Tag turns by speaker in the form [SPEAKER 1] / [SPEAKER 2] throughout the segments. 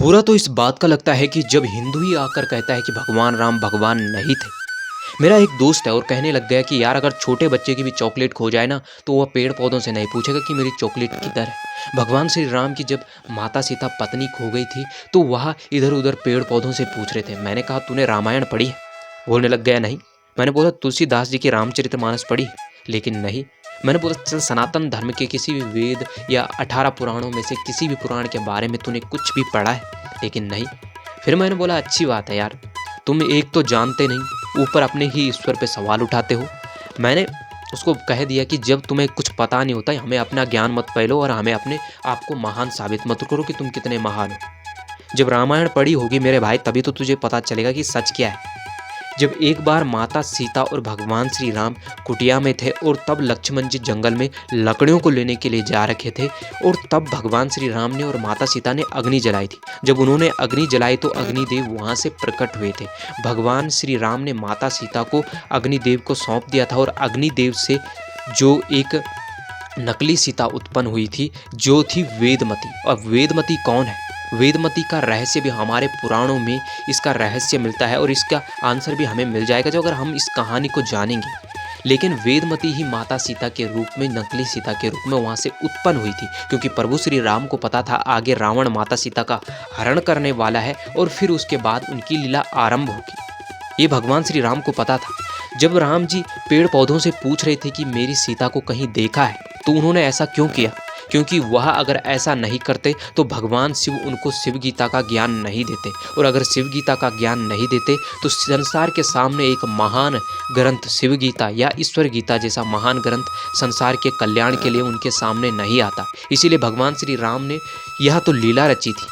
[SPEAKER 1] बुरा तो इस बात का लगता है कि जब हिंदू ही आकर कहता है कि भगवान राम भगवान नहीं थे। मेरा एक दोस्त है और कहने लग गया कि यार अगर छोटे बच्चे की भी चॉकलेट खो जाए ना तो वह पेड़ पौधों से नहीं पूछेगा कि मेरी चॉकलेट किधर है। भगवान श्री राम की जब माता सीता पत्नी खो गई थी तो वह इधर उधर पेड़ पौधों से पूछ रहे थे। मैंने कहा तूने रामायण पढ़ी है? बोलने लग गया नहीं। मैंने बोला तुलसीदास जी की रामचरितमानस पढ़ी है? लेकिन नहीं। मैंने बोला चल सनातन धर्म के किसी भी वेद या 18 पुराणों में से किसी भी पुराण के बारे में तूने कुछ भी पढ़ा है? लेकिन नहीं। फिर मैंने बोला अच्छी बात है यार, तुम एक तो जानते नहीं, ऊपर अपने ही ईश्वर पे सवाल उठाते हो। मैंने उसको कह दिया कि जब तुम्हें कुछ पता नहीं होता हमें अपना ज्ञान मत फैलो और हमें अपने आप को महान साबित मत करो कि तुम कितने महान हो। जब रामायण पढ़ी होगी मेरे भाई तभी तो तुझे पता चलेगा कि सच क्या है। जब एक बार माता सीता और भगवान श्री राम कुटिया में थे और तब लक्ष्मण जी जंगल में लकड़ियों को लेने के लिए जा रखे थे और तब भगवान श्री राम ने और माता सीता ने अग्नि जलाई थी। जब उन्होंने अग्नि जलाई तो अग्निदेव वहाँ से प्रकट हुए थे। भगवान श्री राम ने माता सीता को अग्निदेव को सौंप दिया था और अग्निदेव से जो एक नकली सीता उत्पन्न हुई थी जो थी वेदमती। और वेदमती कौन है? वेदमती का रहस्य भी हमारे पुराणों में इसका रहस्य मिलता है और इसका आंसर भी हमें मिल जाएगा जो अगर हम इस कहानी को जानेंगे। लेकिन वेदमती ही माता सीता के रूप में, नकली सीता के रूप में वहाँ से उत्पन्न हुई थी क्योंकि प्रभु श्री राम को पता था आगे रावण माता सीता का हरण करने वाला है और फिर उसके बाद उनकी लीला आरंभ होगी। ये भगवान श्री राम को पता था। जब राम जी पेड़ पौधों से पूछ रहे थे कि मेरी सीता को कहीं देखा है तो उन्होंने ऐसा क्यों किया? क्योंकि वह अगर ऐसा नहीं करते तो भगवान शिव उनको शिव गीता का ज्ञान नहीं देते और अगर शिव गीता का ज्ञान नहीं देते तो संसार के सामने एक महान ग्रंथ शिव गीता या ईश्वर गीता जैसा महान ग्रंथ संसार के कल्याण के लिए उनके सामने नहीं आता। इसीलिए भगवान श्री राम ने यह तो लीला रची थी,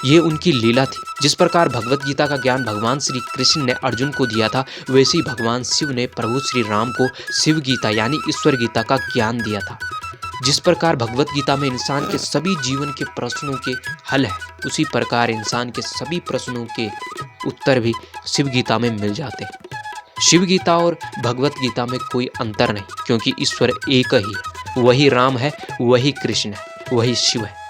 [SPEAKER 1] ये उनकी लीला थी। जिस प्रकार भगवत गीता का ज्ञान भगवान श्री कृष्ण ने अर्जुन को दिया था वैसे ही भगवान शिव ने प्रभु श्री राम को शिव गीता यानी ईश्वर गीता का ज्ञान दिया था। जिस प्रकार भगवत गीता में इंसान के सभी जीवन के प्रश्नों के हल है उसी प्रकार इंसान के सभी प्रश्नों के उत्तर भी शिव गीता में मिल जाते हैं। शिव गीता और भगवत गीता में कोई अंतर नहीं क्योंकि ईश्वर एक ही है, वही राम है, वही कृष्ण है, वही शिव है।